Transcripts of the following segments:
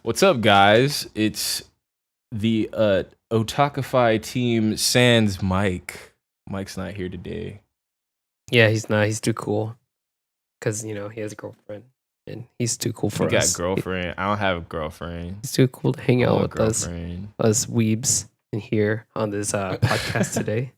What's up, guys? It's the Otakify team sans Mike. Mike's not here today. Yeah, he's not. He's too cool. Because, he has a girlfriend. And he's too cool for He got us. girlfriend. I don't have a girlfriend. He's too cool to hang I out want with us girlfriend. weebs in here on this podcast today.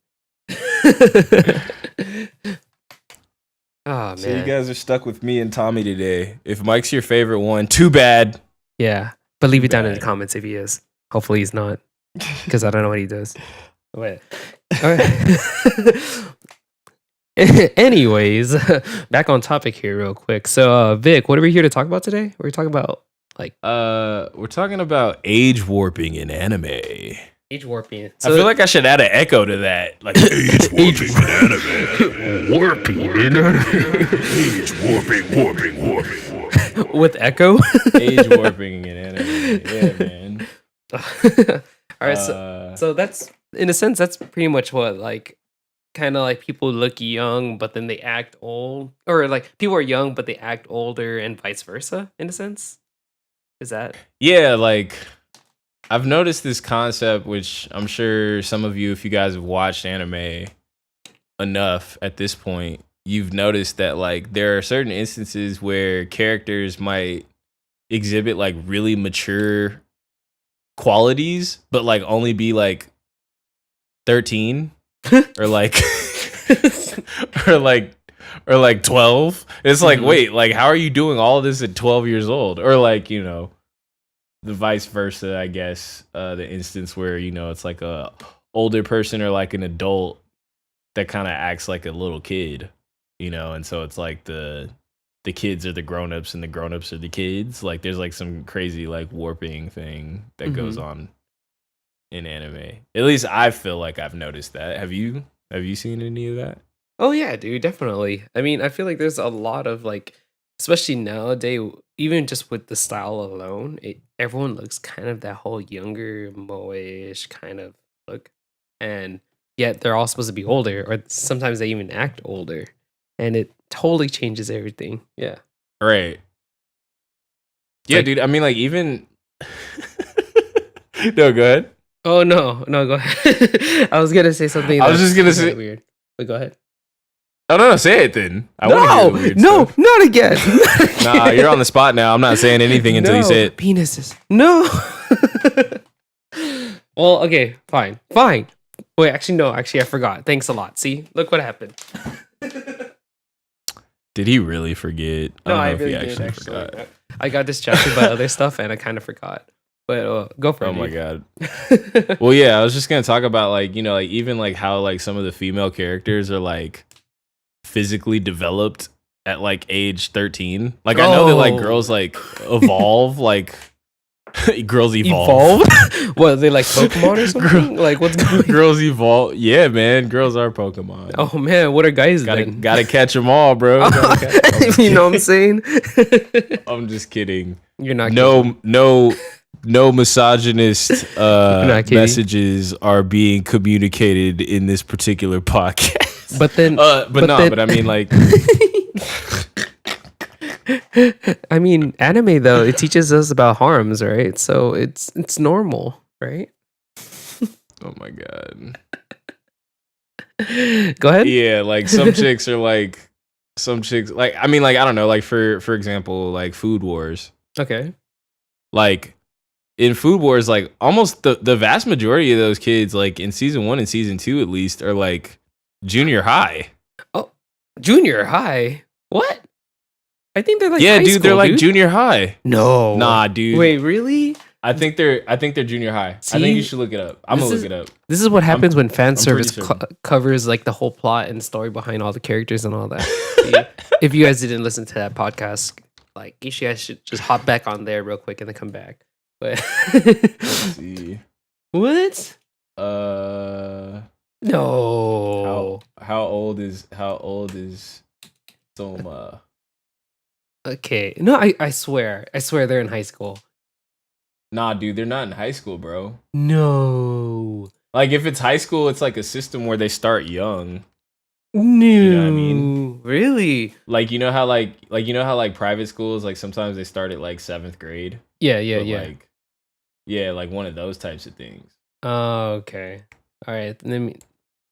Oh, man. So you guys are stuck with me and Tommy today. If Mike's your favorite one, too bad. Yeah. But leave it down in the Bad. comments if he is. Hopefully he's not. Because I don't know what he does. Wait. All right. Anyways, back on topic here real quick. So Vic, what are we here to talk about today? We're talking about we're talking about age warping in anime. age warping. I feel like I should add an echo to that. Like age warping in anime. Warping in anime. Age warping. with echo. Age warping in anime. Yeah, man. All right, so that's in a sense that's pretty much what kind of like people look young but then they act old, or like people are young but they act older and vice versa in a sense. Is that Yeah, like I've noticed this concept, which I'm sure some of you, if you guys have watched anime enough at this point, you've noticed that like there are certain instances where characters might exhibit like really mature qualities, but like only be like 13 or like or like 12. It's like, wait, like how are you doing all of this at 12 years old? Or like, the vice versa, I guess. The instance where, it's like a older person or like an adult that kind of acts like a little kid, and so it's like the kids are the grown-ups and the grown-ups are the kids. Like there's like some crazy like warping thing that goes on in anime. At least I feel like I've noticed that. Have you seen any of that? Oh yeah, dude, definitely. I mean, I feel like there's a lot of especially nowadays, even just with the style alone, everyone looks kind of that whole younger, moe-ish kind of look, and yet they're all supposed to be older, or sometimes they even act older, and it totally changes everything. Yeah. Right. Yeah, dude. I mean, like even. No, go ahead. Oh no, go ahead. I was gonna say something. I was just gonna say weird. But go ahead. Oh no, say it then. I No, wanna hear the weird stuff. not again. Nah, you're on the spot now. I'm not saying anything until you say it. Penises. No. Well, okay, fine. Wait, actually, no. Actually, I forgot. Thanks a lot. See, look what happened. Did he really forget? No, I I don't know really if he did. actually Actually, forgot. I got distracted by other stuff, and I kind of forgot. But go for it. Oh my god. Well, yeah, I was just gonna talk about like even like how like some of the female characters are like physically developed at like age 13. Like I know that like girls like evolve, like girls evolve. What, are they like Pokemon or something? Like what's going on? Girls evolve. Yeah, man, girls are Pokemon. Oh man, what are guys then? Gotta catch them all, bro. You know what I'm saying? I'm just kidding. You're not No misogynist messages are being communicated in this particular podcast. But then, but I mean, like, I mean, anime though it teaches us about harms, right? So it's normal, right? Oh my god. Go ahead. Yeah, like some chicks like I mean, like I don't know, like for example, like Food Wars. Okay. Like in Food Wars, like almost the vast majority of those kids, like in season 1 and season 2 at least, are like junior high. Oh, junior high? What? I think they're like yeah, high dude, school, they're like junior high. No, nah, dude. Wait, really? I think they're junior high. See, I think you should look it up. I'm gonna look it up. This is what happens when fan service certain. covers like the whole plot and story behind all the characters and all that. See, if you guys didn't listen to that podcast, like you guys should just hop back on there real quick and then come back. But let's see. What? No. How old is Soma? Okay. No, I swear they're in high school. Nah, dude, they're not in high school, bro. No. Like if it's high school, it's like a system where they start young. No, You know what I mean? really? Like like private schools, like sometimes they start at like 7th grade, Yeah, yeah, but yeah. like yeah, like one of those types of things. Oh, okay. All right. Let me.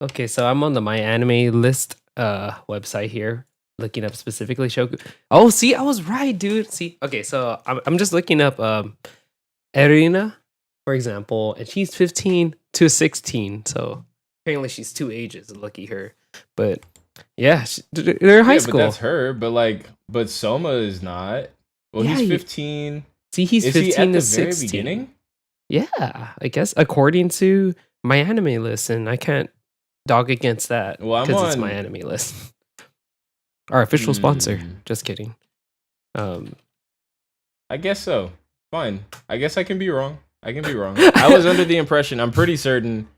Okay, so I'm on the My Anime List website here, looking up specifically Shoku. Oh, see, I was right, dude. See, okay, so I'm just looking up Erina, for example, and she's 15 to 16. So apparently she's two ages. Lucky her. But yeah, they're in high Yeah, but school. that's her. But Soma is not. Well, Yeah, he's 15. see, he's Is he 15 at to the very 16. beginning? Yeah, I guess according to My Anime List, and I can't dog against that Well, I'm because it's My on. Anime List. Our official sponsor. Hmm. Just kidding. Um, I guess so. Fine. I guess I can be wrong. I can be wrong. I was under the impression. I'm pretty certain.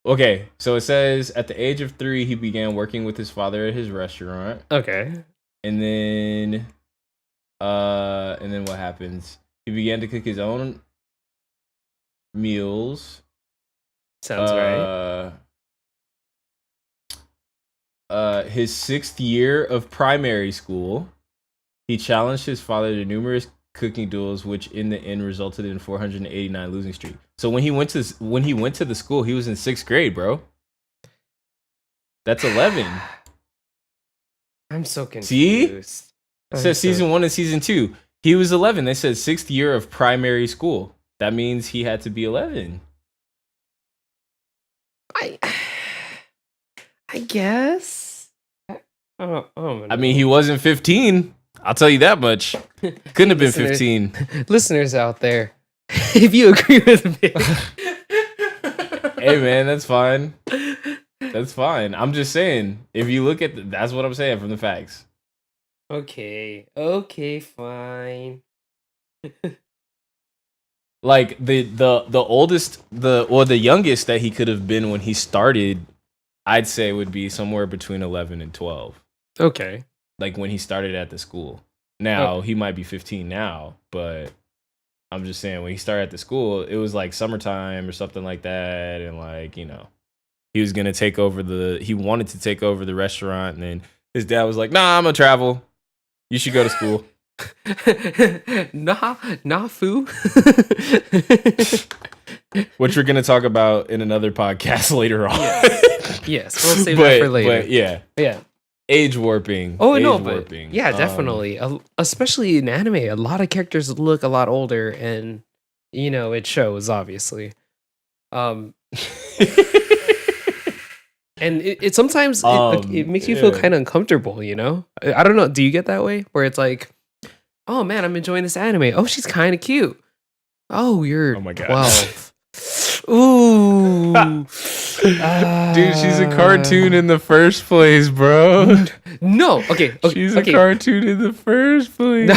Okay, so it says at the age of 3, he began working with his father at his restaurant, okay. and then what happens? He began to cook his own meals. Sounds right. His 6th year of primary school, he challenged his father to numerous cooking duels, which in the end resulted in 489 losing streak. So when he went to the school, he was in 6th grade, bro. That's 11. I'm so confused. See? It says so- season 1 and season 2. He was 11. They said 6th year of primary school. That means he had to be 11. I guess. I mean, he wasn't 15. I'll tell you that much. Couldn't have been 15. Listeners out there, if you agree with me. Hey, man, that's fine. That's fine. I'm just saying, if you look at that's what I'm saying from the facts. Okay, fine. Like the oldest, the youngest that he could have been when he started, I'd say would be somewhere between 11 and 12. Okay. Like when he started at the school. Now, he might be 15 now, but I'm just saying when he started at the school, it was like summertime or something like that, and like, he was gonna he wanted to take over the restaurant, and then his dad was like, "Nah, I'm gonna travel. You should go to school." nah, foo. Which we're gonna talk about in another podcast later on. Yes, we'll save that for later. But yeah. Age warping. Oh Age no, warping. but yeah, definitely. Especially in anime, a lot of characters look a lot older, and it shows obviously. And it sometimes it makes you feel kind of uncomfortable. I don't know. Do you get that way where it's like, oh man, I'm enjoying this anime. Oh, she's kind of cute. Oh, you're Oh my God. 12. Ooh. Dude, she's a cartoon in the first place, bro. No. Okay. She's a cartoon in the first place.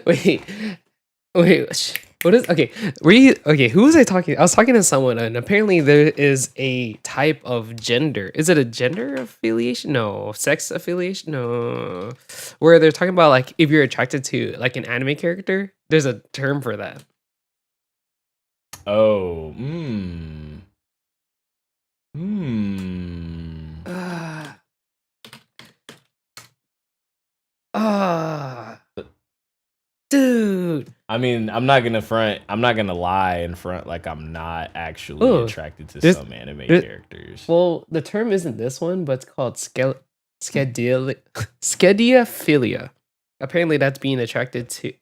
Wait. What is okay? Who was I talking? I was talking to someone, and apparently there is a type of gender. Is it a gender affiliation? No. Sex affiliation? No. Where they're talking about like if you're attracted to like an anime character, there's a term for that. Oh. Dude. I mean, I'm not gonna lie in front like I'm not actually attracted to some anime characters. Well, the term isn't this one, but it's called schediaphilia. Apparently that's being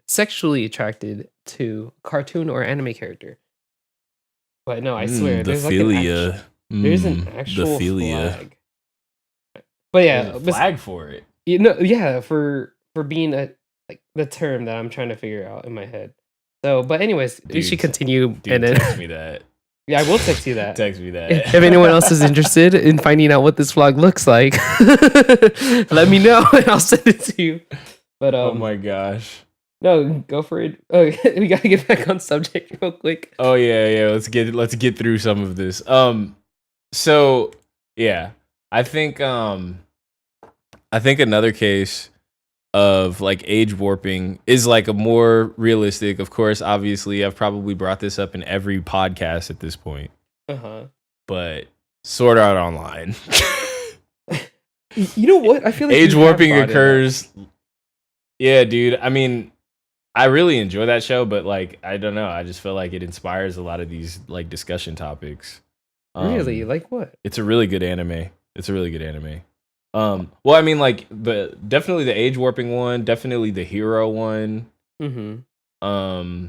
sexually attracted to cartoon or anime character. But no, I swear, there's like there's an actual flag. But yeah, there's a flag for it. For being like the term that I'm trying to figure out in my head. So, but anyways, we should continue. Dude, and then text me that. Yeah, I will text you that. Text me that. If anyone else is interested in finding out what this vlog looks like, let me know and I'll send it to you. But oh my gosh. No, go for it. Oh, we gotta get back on subject real quick. Oh yeah. Let's get through some of this. So yeah, I think another case of like age warping is like a more realistic. Of course, obviously, I've probably brought this up in every podcast at this point. Uh-huh. But Sword Art Online. You know what? I feel like Age you have warping brought it up. occurs. Yeah, dude. I mean, I really enjoy that show, but like, I don't know. I just feel like it inspires a lot of these like discussion topics. Really? Like what? It's a really good anime. It's a really good anime. Well, I mean, like definitely the age warping one, definitely the hero one. Mm-hmm.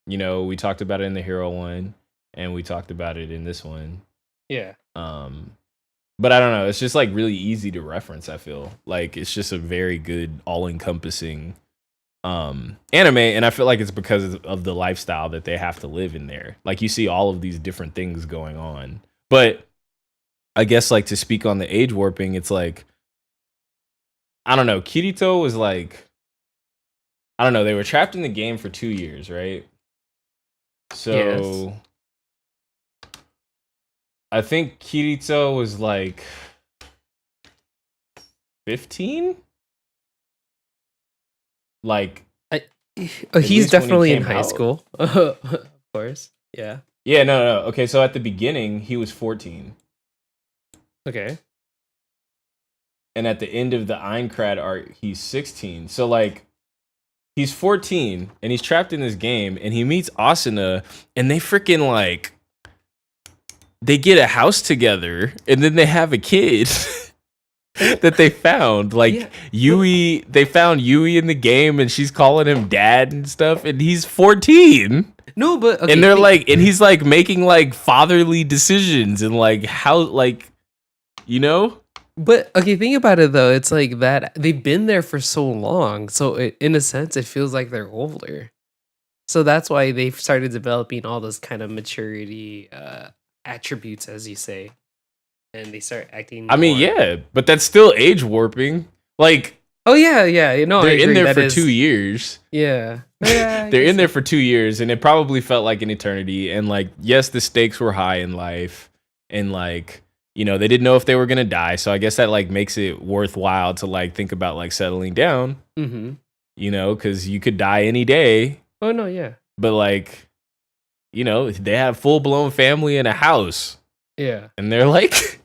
You know, we talked about it in the hero one, and we talked about it in this one. Yeah. But I don't know. It's just like really easy to reference. I feel like it's just a very good, all encompassing anime, and I feel like it's because of the lifestyle that they have to live in there. Like you see all of these different things going on, but I guess like to speak on the age warping, it's like I don't know. Kirito was like I don't know. They were trapped in the game for 2 years, right? So Yes. I think Kirito was like 15. Like I, at he's least when he definitely in came high out. school. Of course. Yeah. Yeah, no. Okay, so at the beginning he was 14. Okay. And at the end of the Einkrad arc, he's 16. So like he's 14 and he's trapped in this game and he meets Asuna and they freaking like they get a house together and then they have a kid that they found. Like Yeah. Yui, they found Yui in the game and she's calling him dad and stuff and he's 14. No, but okay, And they're like and he's like making like fatherly decisions and like how like you know? But okay, think about it though. It's like that they've been there for so long, so in a sense, it feels like they're older. So that's why they've started developing all those kind of maturity attributes, as you say, and they start acting. I mean, more... yeah, but that's still age warping. Like, Oh yeah, yeah. You know, they're I in agree. there That for is... 2 years. Yeah, yeah. I They're guess in there for 2 years, and it probably felt like an eternity. And like, yes, the stakes were high in life, and like, you know, they didn't know if they were gonna die. So I guess that like makes it worthwhile to like think about like settling down. Mm-hmm. You know, because you could die any day. Oh no, yeah, But like, you know, they have full blown family and a house, yeah. and they're like.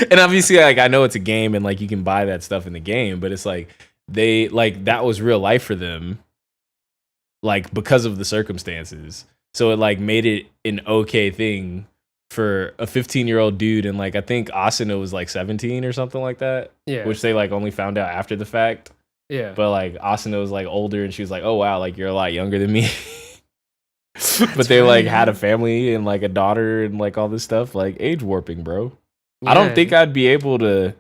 And obviously, like I know it's a game, and like you can buy that stuff in the game, but it's like they like that was real life for them, like because of the circumstances. So it like made it an okay thing for a 15-year-old dude, and like I think Asuna was like 17 or something like that, Yeah, which they like only found out after the fact. yeah. But like Asuna was like older, and she was like, "Oh wow, like you're a lot younger than me." But That's they like right. had a family and like a daughter and like all this stuff, like age warping, bro. I Yeah, don't think I'd be able to.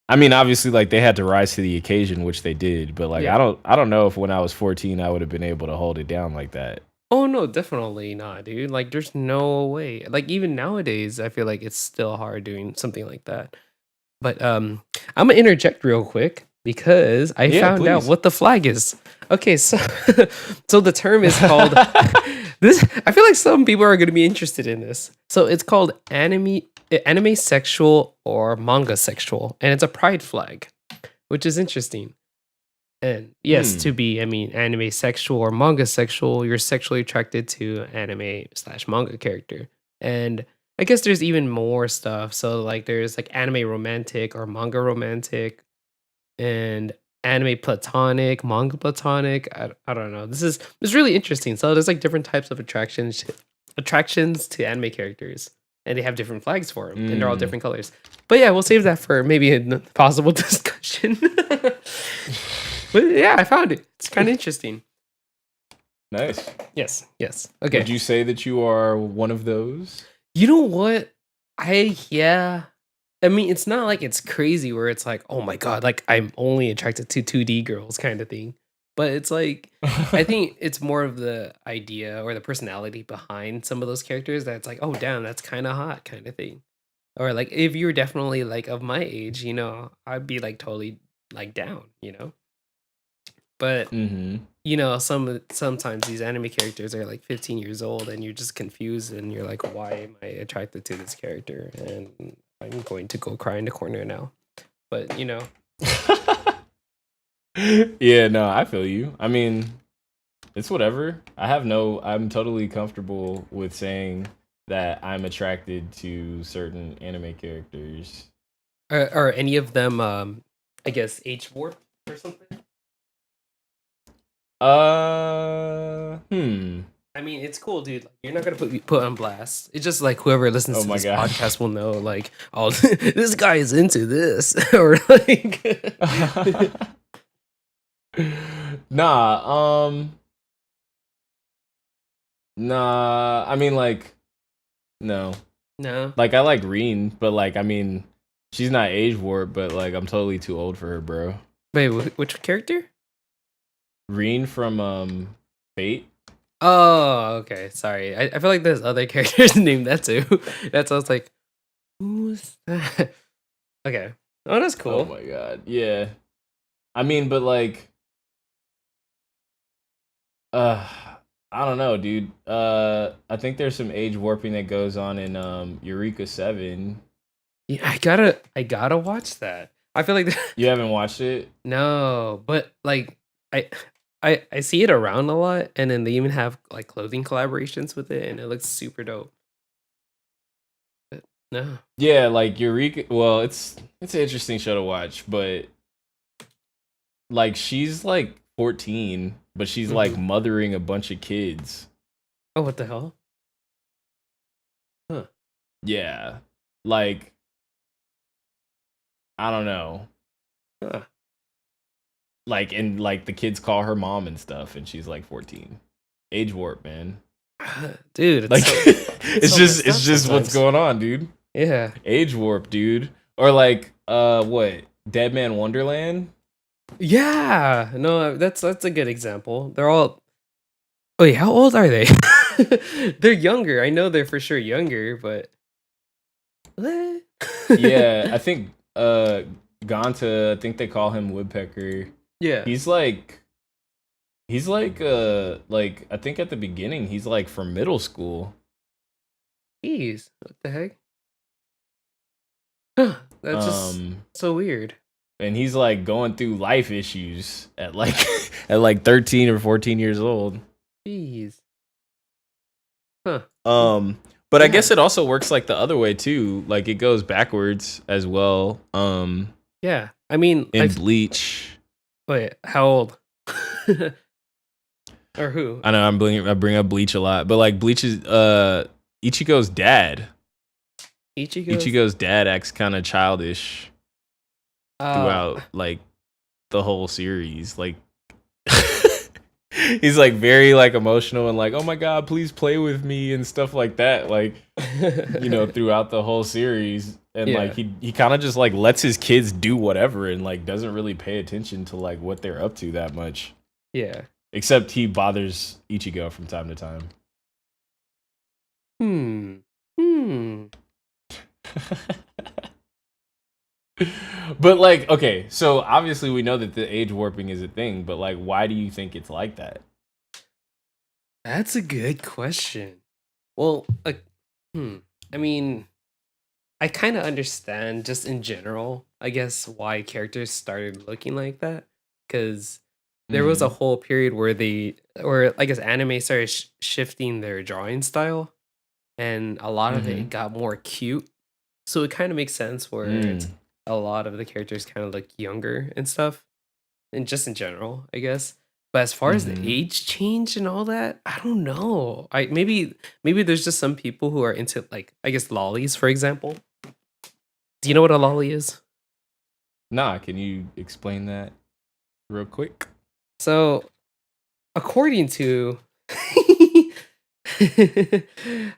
I mean, obviously, like they had to rise to the occasion, which they did. But like, Yeah. I don't know if when I was 14, I would have been able to hold it down like that. Oh no, definitely not, dude. Like, there's no way. Like, even nowadays, I feel like it's still hard doing something like that. But I'm gonna interject real quick because I Yeah, found out please. what the flag is. Okay, so so the term is called this. I feel like some people are gonna be interested in this. So it's called anime sexual or manga sexual, and it's a pride flag, which is interesting. And yes, Hmm. to be, I mean, anime sexual or manga sexual, you're sexually attracted to anime/manga character. And I guess there's even more stuff. So like there's like anime romantic or manga romantic and anime platonic, manga platonic. I don't know. It's really interesting. So there's like different types of attractions to anime characters. And they have different flags for them, and they're all Mm. different colors. But yeah, we'll save that for maybe a possible discussion. But yeah, I found it. It's kind of interesting. Nice. Yes, yes. Okay. Would you say that you are one of those? You know what? Yeah. I mean, it's not like it's crazy where it's like, oh my god, like I'm only attracted to 2D girls kind of thing. But it's like I think it's more of the idea or the personality behind some of those characters that's like, oh damn, that's kind of hot kind of thing. Or like if you were definitely like of my age, I'd be like totally like down. But Mm-hmm. sometimes these anime characters are like 15 years old and you're just confused and you're like, why am I attracted to this character? And I'm going to go cry in the corner now. But Yeah, no, I feel you. I mean, it's whatever. I'm totally comfortable with saying that I'm attracted to certain anime characters. Are any of them, I guess, age warp or something? Hmm. I mean, it's cool, dude. Like, you're not gonna put on blast. It's just like whoever listens Oh to my this god. podcast will know, like, oh, this guy is into this, or like, Nah, nah. I mean, like, no. no. Like, I like Reen, but like, I mean, she's not age warped, but like, I'm totally too old for her, bro. Wait, which character? Reen from Fate. Oh, okay. Sorry, I feel like there's other characters named that too. That's I was like, who's that? Okay. Oh, that's Oh cool. my god. Yeah. I mean, but like, uh, I don't know, dude. I think there's some age warping that goes on in Eureka 7. Yeah, I gotta watch that. I feel like You haven't watched it? no, but like I I see it around a lot, and then they even have like clothing collaborations with it, and it looks super dope. But no, Yeah, like Eureka. Well, it's an interesting show to watch, but like she's like 14, but she's like hmm. mothering a bunch of kids. Oh, what the hell? Huh? Yeah, like I don't know, Huh. like and like the kids call her mom and stuff, and she's like 14. Age warp, man. Dude, Like it's so messed it's up just what's sometimes. going on, dude. Yeah, Age warp, dude. Or like what? Dead Man Wonderland? yeah. No, that's a good example. They're all. Wait, how old are they? They're younger. I know they're for sure younger, but what? Yeah, I think Ganta, I think they call him Woodpecker. Yeah. He's like I think at the beginning he's like from middle school. Jeez, what the heck? Huh, that's just Um so weird. and he's like going through life issues at like at like 13 or 14 years old. Jeez. Huh. But I Yeah. guess it also works like the other way too. Like it goes backwards as well. Yeah. I mean, In Bleach. wait, how old? Or who? I know I bring up Bleach a lot, but like Bleach is Ichigo's dad. Ichigo's. Ichigo's dad acts kind of childish Uh, throughout like the whole series. Like he's like very like emotional and like, "Oh my god, please play with me" and stuff like that. Like, throughout the whole series and yeah. like he kind of just like lets his kids do whatever and like doesn't really pay attention to like what they're up to that much. Yeah. Except he bothers Ichigo from time to time. Hmm. Hmm. But like, okay, so obviously we know that the age warping is a thing, but like, why do you think it's like that? That's a good question. Well, like, hmm. I mean, I kind of understand just in general, I guess, why characters started looking like that. Because there was a Hmm. whole period where I guess anime started shifting their drawing style, and a lot of it Hmm. got more cute. So it kind of makes sense where it's Mm. a lot of the characters kind of look younger and stuff, and just in general, I guess. But as far as the Hmm. age change and all that, I don't know. Maybe there's just some people who are into like I guess lollies, for example. Do you know what a lolly is? Nah, can you explain that real quick? So, according to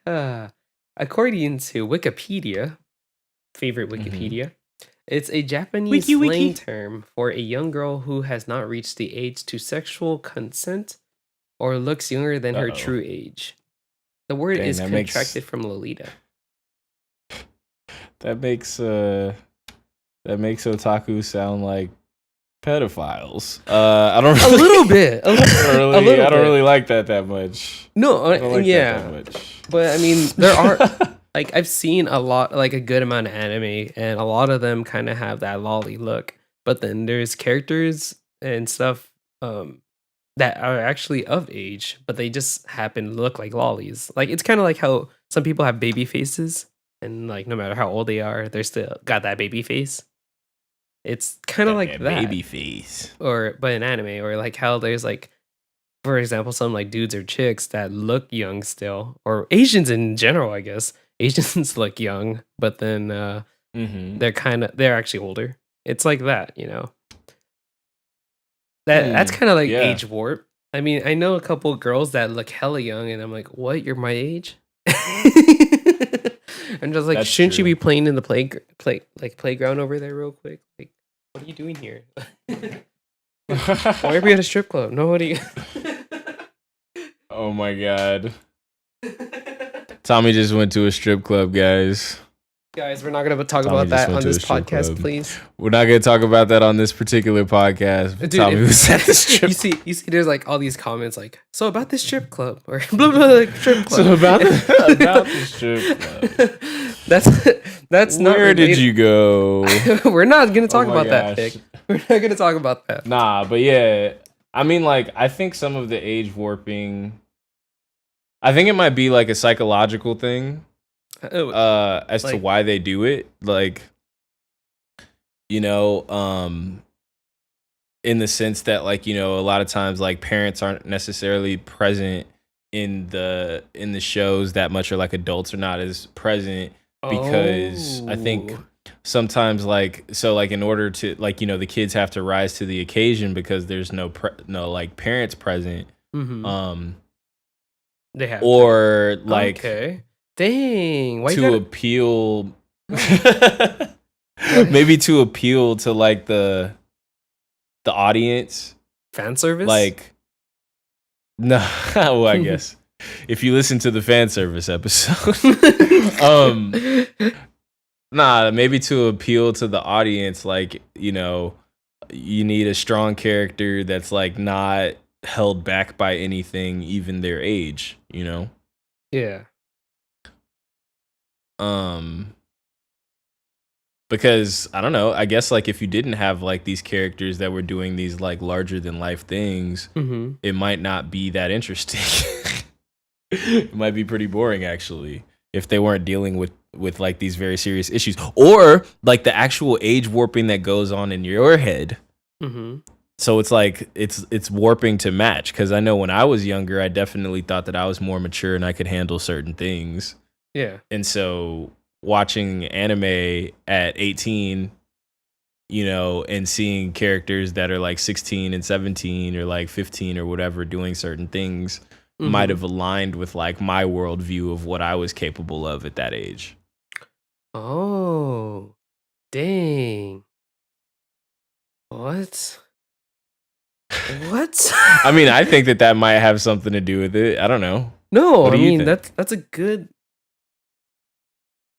uh, according to Wikipedia, favorite Hmm. Wikipedia, it's a Japanese Wiki slang wiki. term for a young girl who has not reached the age to sexual consent or looks younger than Uh her oh. true age. The word Dang, is contracted from Lolita. that makes uh that makes otaku sound like pedophiles. I don't A really, little bit, a little I don't bit. really like that much. No, I don't like that yeah, much. but I mean, there are like I've seen a lot, like a good amount of anime, and a lot of them kind of have that lolly look. But then there's characters and stuff that are actually of age, but they just happen to look like lollies. Like it's kind of like how some people have baby faces, and like no matter how old they are, they're still got that baby face. It's kind of Got like that that, baby face. but in anime, or like how there's like, for example, some like dudes or chicks that look young still, or Asians in general, I guess. Asians look young, but then Mm-hmm. they're actually older. It's like that, you know. That's kind of like Yeah, age warp. I mean, I know a couple girls that look hella young, and I'm like, what? You're my age? I'm just like, that's shouldn't you true. be playing in the playground over there real quick? Like, what are you doing here? Why are we at a strip club? Nobody. Oh my god. Tommy just went to a strip club, guys. Guys, we're not gonna talk Tommy about just that went on to a this strip podcast, club. please. We're not gonna talk about that on this particular podcast. Dude, Tommy was at the strip. you see, there's like all these comments like, so about this strip club or blah blah like strip club. So about the strip club. That's not. Where did you go? We're not gonna talk Oh about my that, gosh. Pick. We're not gonna talk about that. Nah, but yeah, I mean, like, I think some of the age warping, I think it might be like a psychological thing, as to like- why they do it. Like, you know, in the sense that, like, you know, a lot of times, like, parents aren't necessarily present in the shows that much, or like adults are not as present because I think Oh. sometimes, like, so, like, in order to, like, you know, the kids have to rise to the occasion because there's no like parents present, Mhm. They have or like okay. Dang, why you to gotta appeal, maybe to appeal to like the audience, fan service? like, no, well, I guess if you listen to the fan service episode, nah, maybe to appeal to the audience, like, you know, you need a strong character that's like not held back by anything, even their age, you know? yeah. Because I don't know, I guess, like, if you didn't have like these characters that were doing these like larger than life things, Mm-hmm. it might not be that interesting. It might be pretty boring, actually, if they weren't dealing with like these very serious issues, or like the actual age warping that goes on in your head. Mm-hmm. So it's like it's warping to match, because I know when I was younger, I definitely thought that I was more mature and I could handle certain things. Yeah. And so watching anime at 18, you know, and seeing characters that are like 16 and 17 or like 15 or whatever doing certain things might have aligned with like my worldview of what I was capable of at that age. Oh, dang. What? What? I mean, I think that might have something to do with it. I don't know. No, What I do you mean think? that's a good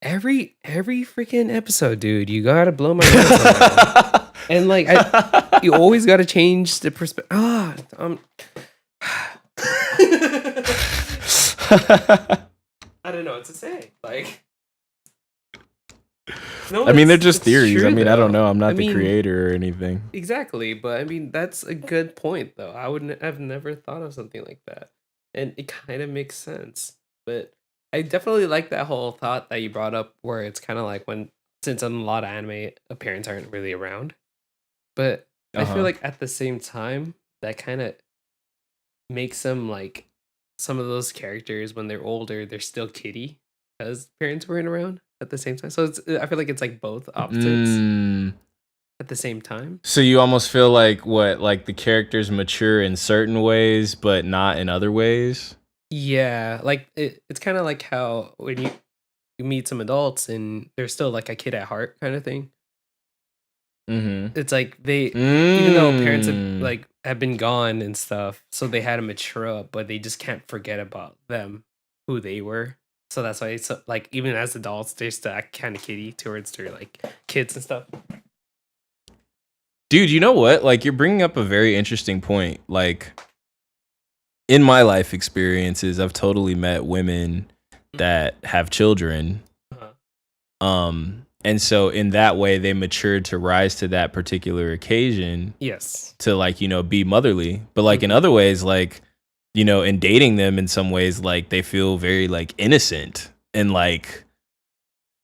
every freaking episode, dude. You gotta blow my mind somehow. And like you always gotta change the perspective. I don't know what to say. Like, no, I mean, they're it's just theories. true, I mean, I don't though. know. I'm not I the mean, creator or anything. exactly, but I mean that's a good point, though. I've never thought of something like that, and it kind of makes sense. But I definitely like that whole thought that you brought up, where it's kind of like when, since in a lot of anime, parents aren't really around. But I feel Uh-huh. like at the same time, that kind of makes them like some of those characters when they're older, they're still kiddie because parents weren't around at the same time. So I feel like it's like both opposites Mm. at the same time. So you almost feel like like the characters mature in certain ways, but not in other ways? Yeah, like it's kind of like how when you meet some adults and they're still like a kid at heart kind of thing. Mm-hmm. It's like even though parents Mm. have been gone and stuff, so they had to mature up, but they just can't forget about them, who they were. So that's why it's like even as adults, they still act kind of kiddie towards their like kids and stuff. Dude, you know what? Like, you're bringing up a very interesting point. Like, in my life experiences, I've totally met women that have children. Uh-huh. And so in that way, they matured to rise to that particular occasion Yes. to, like, you know, be motherly. But like in other ways, like, you know, in dating them in some ways, like, they feel very like innocent and like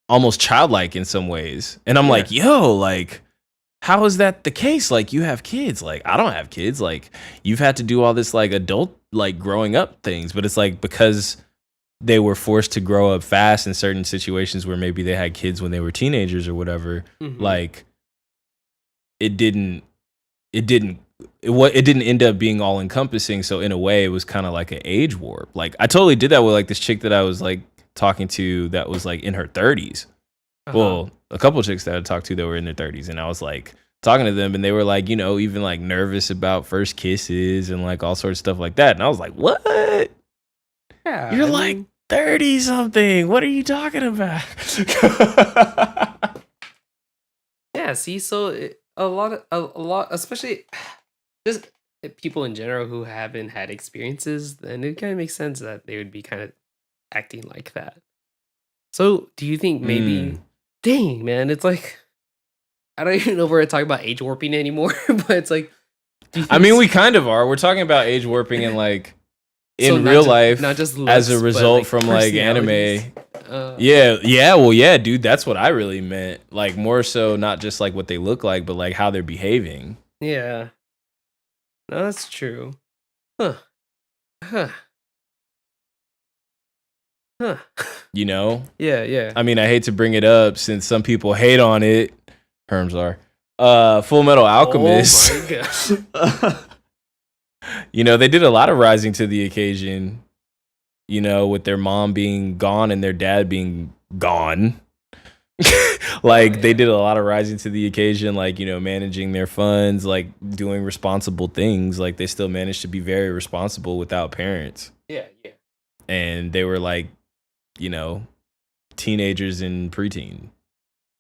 almost childlike in some ways. And I'm Yeah. like, yo, like, how is that the case? Like, you have kids. Like, I don't have kids. Like, you've had to do all this like adult, like growing up things, but it's like because they were forced to grow up fast in certain situations where maybe they had kids when they were teenagers or whatever. Like, it didn't end up being all encompassing. So in a way, it was kind of like an age warp. Like, I totally did that with like this chick that I was like talking to that was like in her 30s. Well, a couple of chicks that I talked to that were in their 30s, and I was like talking to them, and they were like, you know, even like nervous about first kisses and like all sorts of stuff like that. And I was like, what? Yeah, You're like 30 something. What are you talking about? Yeah, see, so a lot, especially just people in general who haven't had experiences, then it kind of makes sense that they would be kind of acting like that. So, do you think maybe, dang, man, it's like, I don't even know if we're talking about age warping anymore, but it's like, I mean, we kind of are. We're talking about age warping and like So in not real just- life not just as a looks, but, result like, from like anime. personalities. Well, yeah, dude, that's what I really meant. Like, more so not just like what they look like, but like how they're behaving. Yeah. No, that's true. Huh. Huh. Huh. You know? Yeah. I mean, I hate to bring it up since some people hate on it. Herms are. Full Metal Alchemist. Oh my gosh. You know, they did a lot of rising to the occasion, you know, with their mom being gone and their dad being gone. Like, they did a lot of rising to the occasion, like, you know, managing their funds, like doing responsible things. Like, they still managed to be very responsible without parents. Yeah. And they were like, you know, teenagers and preteen.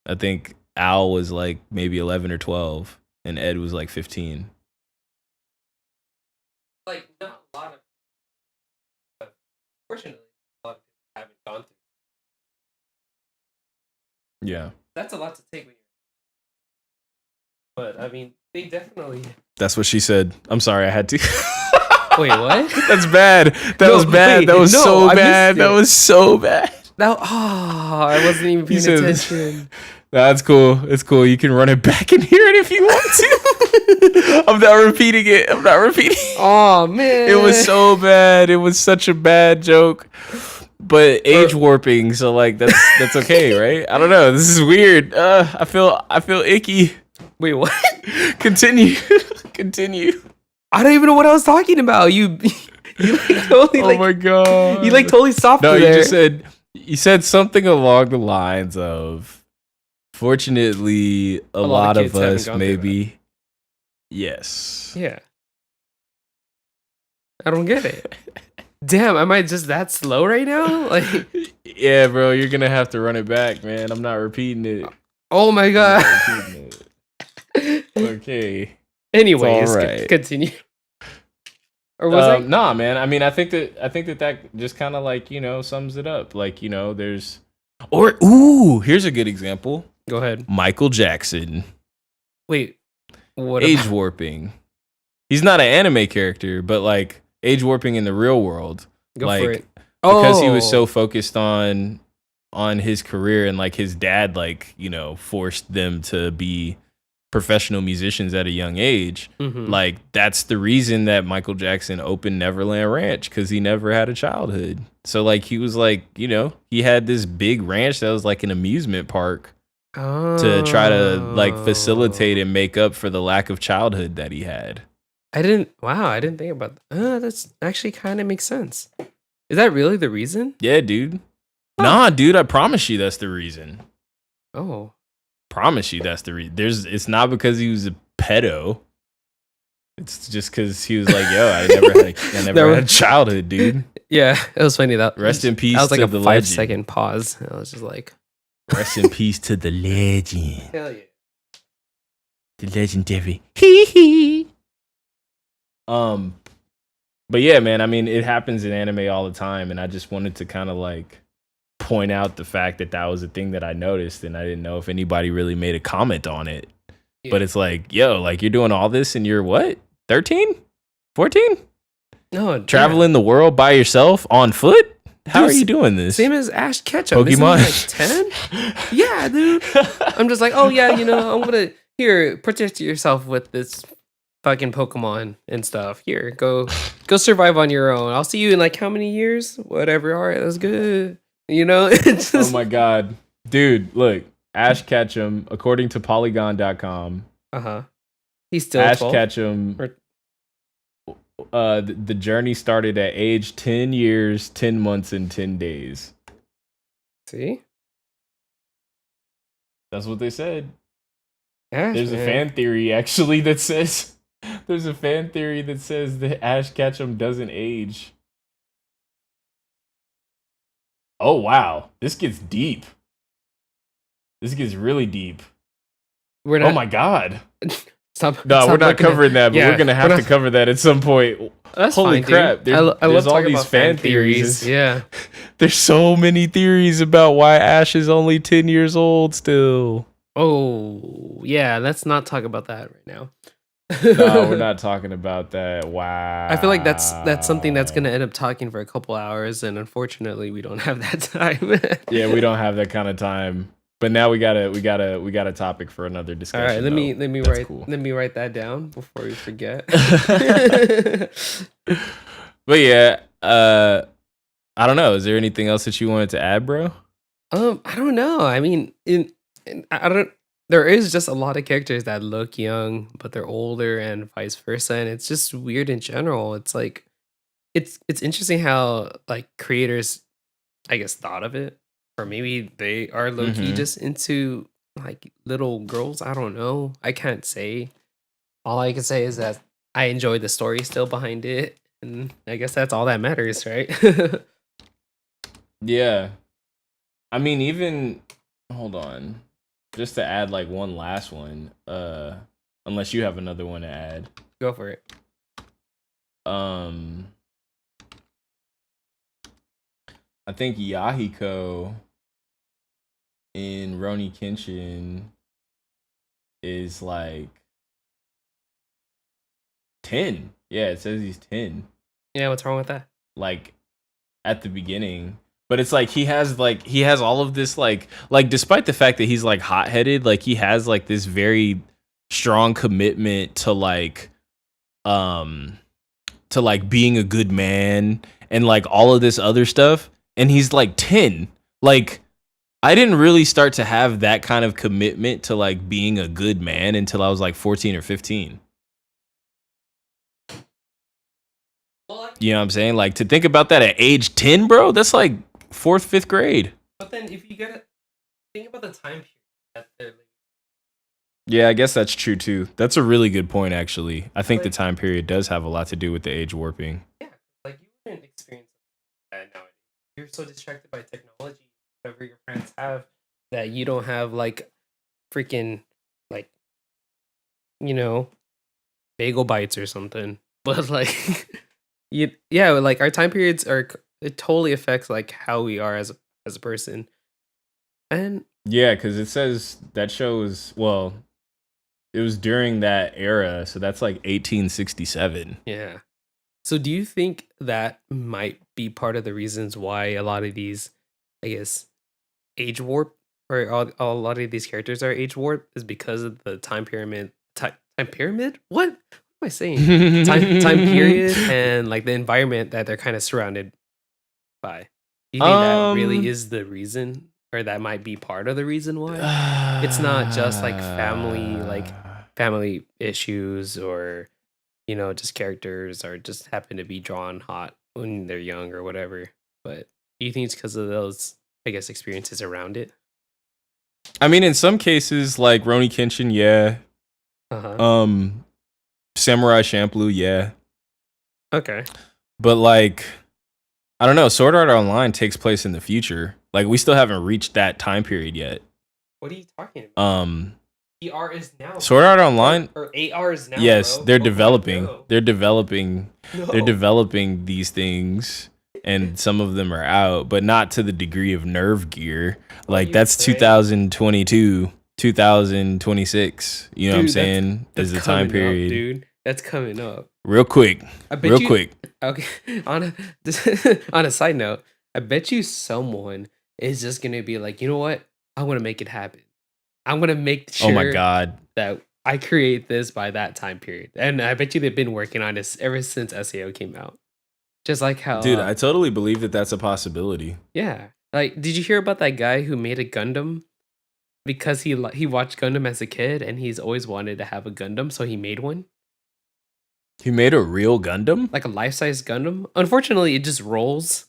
I think Al was like maybe 11 or 12 and Ed was like 15. Like, not a lot of people, but fortunately, a lot of people haven't gone through. Yeah. That's a lot to take with you. But, I mean, they definitely... That's what she said. I'm sorry, I had to. Wait, what? That's bad. That was bad. wait, that was no, so I bad. missed That it. was so bad. I wasn't even paying said- attention. That's cool. It's cool. You can run it back and hear it if you want to. I'm not repeating it. Oh, man. It was so bad. It was such a bad joke. But age warping, so like that's okay, right? I don't know. This is weird. I feel icky. Wait, what? Continue. I don't even know what I was talking about. You like totally Oh my god. you like totally stopped No, there. you said something along the lines of, fortunately, a lot kids of haven't us gone through maybe. Yes. Yeah. I don't get it. Damn, am I just that slow right now? Like, Yeah, bro, you're gonna have to run it back, man. I'm not repeating it. oh my I'm god. not repeating it. Okay. Anyways, It's all right. continue. Or was I? Nah, man. I mean, I think that just kind of like, you know, sums it up. Like, you know, here's a good example. Go ahead. Michael Jackson. Wait. What? Age warping. He's not an anime character, but like age warping in the real world. Go like, for it. Because he was Oh. so focused on his career, and like his dad, like, you know, forced them to be professional musicians at a young age. Mhm. Like, that's the reason that Michael Jackson opened Neverland Ranch, because he never had a childhood. So like he was like, you know, he had this big ranch that was like an amusement park to try to like facilitate and make up for the lack of childhood that he had. I didn't think about that. That's actually kind of makes sense. Is that really the reason? Yeah, dude. Nah, dude, I promise you that's the reason. Oh. Promise you that's the reason. It's not because he was a pedo. It's just because he was like, yo, I never had a childhood, dude. Yeah, it was funny that. Rest in peace That was like to a the 5 legend. second pause. I was just like, Rest in peace to the legend. hell yeah. The legendary. Hee hee. But yeah, man, I mean, it happens in anime all the time, and I just wanted to kind of like point out the fact that that was a thing that I noticed, and I didn't know if anybody really made a comment on it. Yeah. But it's like, yo, like you're doing all this and you're what? 13? 14? No, Traveling the world by yourself on foot? How Dude, are you doing this? Same as Ash Ketchum. Isn't he Pokemon? like 10? Yeah, dude. I'm just like, oh yeah, you know, I'm gonna here, protect yourself with this fucking Pokemon and stuff. Here, go survive on your own. I'll see you in like how many years? Whatever. All right, that's good. You know, it's Oh just my god. Dude, look. Ash Ketchum, according to Polygon.com, he's still Ash 12. Ketchum, the journey started at age 10 years, 10 months, and 10 days. See? That's what they said. Ash, There's a man. fan theory actually that says that Ash Ketchum doesn't age. Oh wow, this gets deep. This gets really deep. We're not. Oh my god. Stop. No, stop we're not looking at- covering that, but Yeah, we're gonna have we're to not- cover that at some point. That's Holy fine, crap! dude. There's, I love there's all talking these about fan theories. Yeah. There's so many theories about why Ash is only 10 years old still. Oh, yeah. Let's not talk about that right now. No, we're not talking about that. Wow. I feel like that's something that's gonna end up talking for a couple hours, and unfortunately, we don't have that time. Yeah, we don't have that kind of time. But now we got a topic for another All discussion. right, let me That's write cool. let me write that down before we forget. But yeah, I don't know. Is there anything else that you wanted to add, bro? I don't know. I mean, I don't. There is just a lot of characters that look young, but they're older, and vice versa. And it's just weird in general. It's like, it's interesting how like creators, I guess, thought of it, or maybe they are low key Mhm. just into like little girls. I don't know. I can't say. All I can say is that I enjoy the story still behind it, and I guess that's all that matters, right? Yeah. I mean, even hold on. Just to add like one last one, unless you have another one to add. Go for it. I think Yahiko in Roni Kenshin is like 10. Yeah, it says he's 10. Yeah, what's wrong with that? Like at the beginning. But it's like he has all of this like despite the fact that he's like hot-headed, like he has like this very strong commitment to like being a good man and like all of this other stuff, and he's like 10. Like I didn't really start to have that kind of commitment to like being a good man until I was like 14 or 15. You know what I'm saying? Like to think about that at age 10, bro, that's like 4th, 5th grade. But then if you gotta think about the time period that they're living. Yeah, I guess that's true too. That's a really good point, actually. I think the Like- time period does have a lot to do with the age warping. Yeah, like you wouldn't experience that nowadays. You're so distracted by technology, whatever your friends have, that you don't have like freaking like bagel bites or something. But like like our time periods it totally affects like how we are as a person. And Yeah, because it says that show is, well, it was during that era, so that's like 1867. yeah. So do you think that might be part of the reasons why a lot of these, I guess, age warp, or a lot of these characters are age warp, is because of the time pyramid? Time pyramid? What am I saying? Time period and like the environment that they're kind of surrounded by. Do you think that really is the reason, or that might be part of the reason why? It's not just like family issues, or just characters are just happen to be drawn hot when they're young or whatever. But do you think it's because of those, I guess, experiences around it? I mean, in some cases, like Roni Kenshin, yeah. Samurai Champloo, yeah. Okay. But like, I don't know. Sword Art Online takes place in the future. Like, we still haven't reached that time period yet. What are you talking about? ER is now. Sword Art Online. Or AR is now. Yes, bro. they're Oh, developing. no. They're developing. No. They're developing these things, and some of them are out, but not to the degree of Nerve Gear. Like you that's saying? 2022, 2026. You know what I'm Dude, saying? That's Is the time coming up, period. dude. That's coming up. Real quick. I bet Real you, quick. Okay. On a side note, I bet you someone is just gonna be like, you know what? I want to make it happen. I'm gonna make sure Oh my god. that I create this by that time period. And I bet you they've been working on this ever since SAO came out. Just like how, Dude, I totally believe that that's a possibility. yeah. Like, did you hear about that guy who made a Gundam because he watched Gundam as a kid and he's always wanted to have a Gundam, so he made one, He made a real Gundam? like a life-size Gundam. Unfortunately, it just rolls,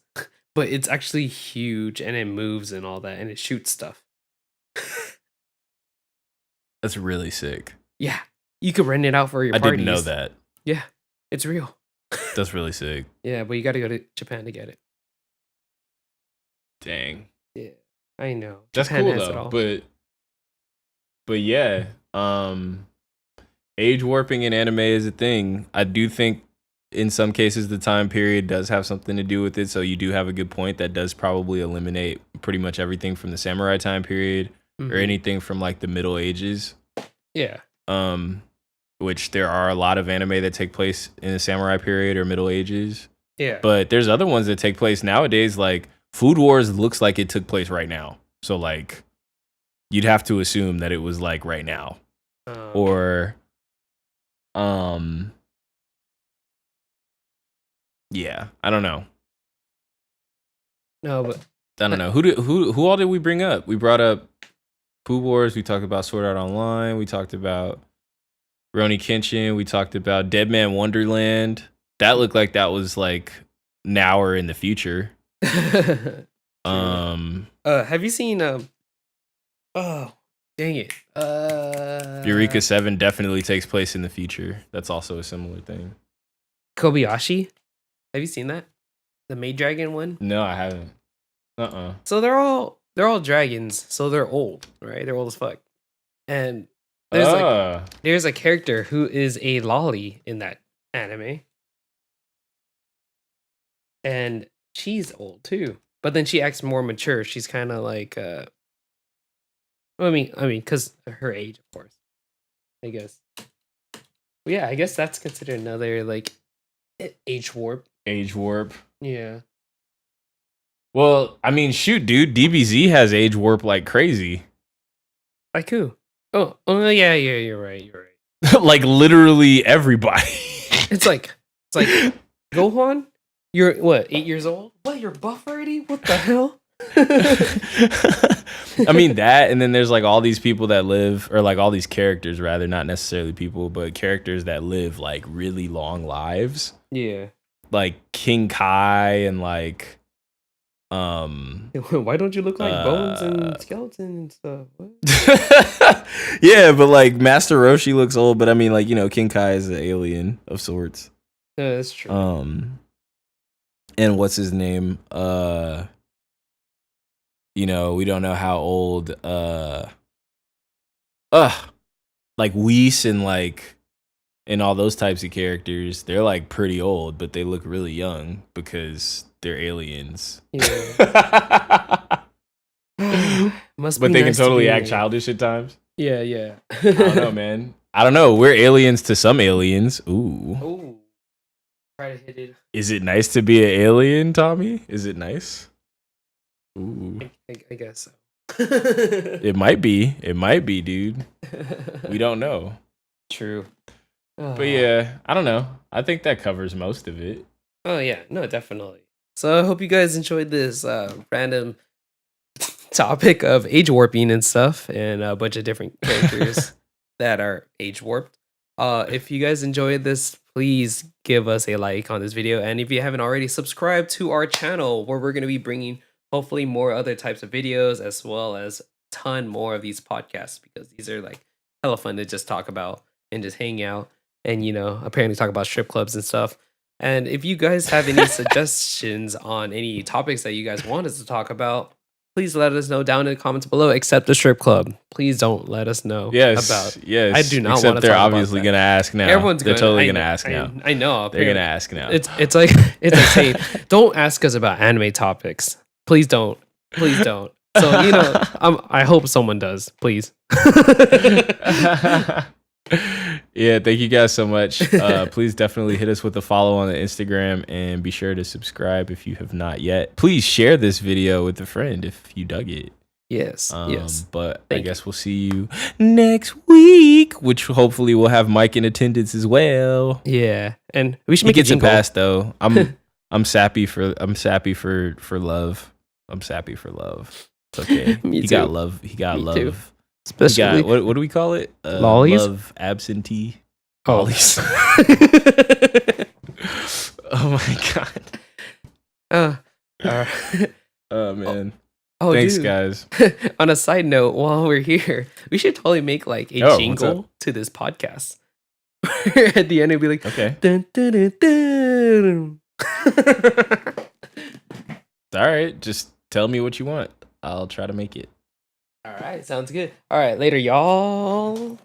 but it's actually huge and it moves and all that, and it shoots stuff. That's really sick. Yeah, you could rent it out for your I parties. didn't know that. Yeah, it's real. That's really sick. Yeah, but you got to go to Japan to get it. Dang. Yeah, I know. That's Japan cool has it though. all. But yeah, age warping in anime is a thing. I do think in some cases the time period does have something to do with it. So you do have a good point. That does probably eliminate pretty much everything from the samurai time period or Mhm. anything from like the Middle Ages. Yeah. Which there are a lot of anime that take place in the samurai period or Middle Ages. Yeah. But there's other ones that take place nowadays. Like Food Wars looks like it took place right now. So like you'd have to assume that it was like right now. Or yeah, I don't know. No, but I don't know. Who all did we bring up? We brought up Food Wars, we talked about Sword Art Online, we talked about Rurouni Kenshin, we talked about Dead Man Wonderland. That looked like that was like now or in the future. have you seen oh, dang it. Eureka 7 definitely takes place in the future. That's also a similar thing. Kobayashi? Have you seen that? The Maid Dragon one? No, I haven't. So they're all dragons, so they're old, right? They're old as fuck. And there's a character who is a loli in that anime. And she's old too. But then she acts more mature. She's kind of like I mean, because her age, of course. I guess. But yeah, I guess that's considered another like age warp. Age warp. Yeah. Well, I mean, shoot, dude, DBZ has age warp like crazy. Like who? Oh, yeah, you're right. Like literally everybody. It's like Gohan, you're what, 8 years old? What, you're buff already? What the hell? I mean that, and then there's like all these people that live, or like all these characters rather, not necessarily people, but characters that live like really long lives. Yeah. Like King Kai and like why don't you look like Bones and Skeleton and stuff? What? Yeah, but like Master Roshi looks old, but I mean like, you know, King Kai is an alien of sorts. Yeah, that's true. And what's his name? You know, we don't know how old like Whis and like and all those types of characters, they're like pretty old, but they look really young because they're aliens. Yeah. Must But be they nice can to totally be act a- childish at times. Yeah. I don't know, man. I don't know. We're aliens to some aliens. Ooh. Ooh. Try to hit it. Is it nice to be an alien, Tommy? Is it nice? Ooh. I guess so. It might be. It might be, dude. We don't know. True. But yeah, I don't know. I think that covers most of it. Oh yeah, no, definitely. So I hope you guys enjoyed this random topic of age warping and stuff, and a bunch of different characters that are age warped. If you guys enjoyed this, please give us a like on this video, and if you haven't already, subscribe to our channel where we're going to be bringing hopefully more other types of videos as well as ton more of these podcasts, because these are like hella fun to just talk about and just hang out and, you know, apparently talk about strip clubs and stuff. And if you guys have any suggestions on any topics that you guys want us to talk about, please let us know down in the comments below, except the strip club. Please don't let us know about. Yes. I do not Except want to they're talk about obviously that. going to ask now. Everyone's they're totally going to ask now. I know. They're going to ask now. It's like saying, don't ask us about anime topics. Please don't. Please don't. So, you know, I hope someone does. Please. Yeah, thank you guys so much. Please definitely hit us with a follow on the Instagram, and be sure to subscribe if you have not yet. Please share this video with a friend if you dug it. Yes. Yes. But I Thank you. guess we'll see you next week, which hopefully we'll have Mike in attendance as well. Yeah, and we should He make a gets a jingle. pass though. I'm sappy for love. I'm sappy for love. It's okay. Me He too. got love. He got Me love. too. He Especially got what do we call it? lollies. Love absentee. Oh. Lollies. Oh my god. Uh, Oh man. oh, Thanks, dude. guys. On a side note, while we're here, we should totally make like a Oh, what's jingle to this podcast. At the end, it'd be like, Okay. dun, dun, dun, dun. All right. Just tell me what you want. I'll try to make it. All right, sounds good. All right, later, y'all.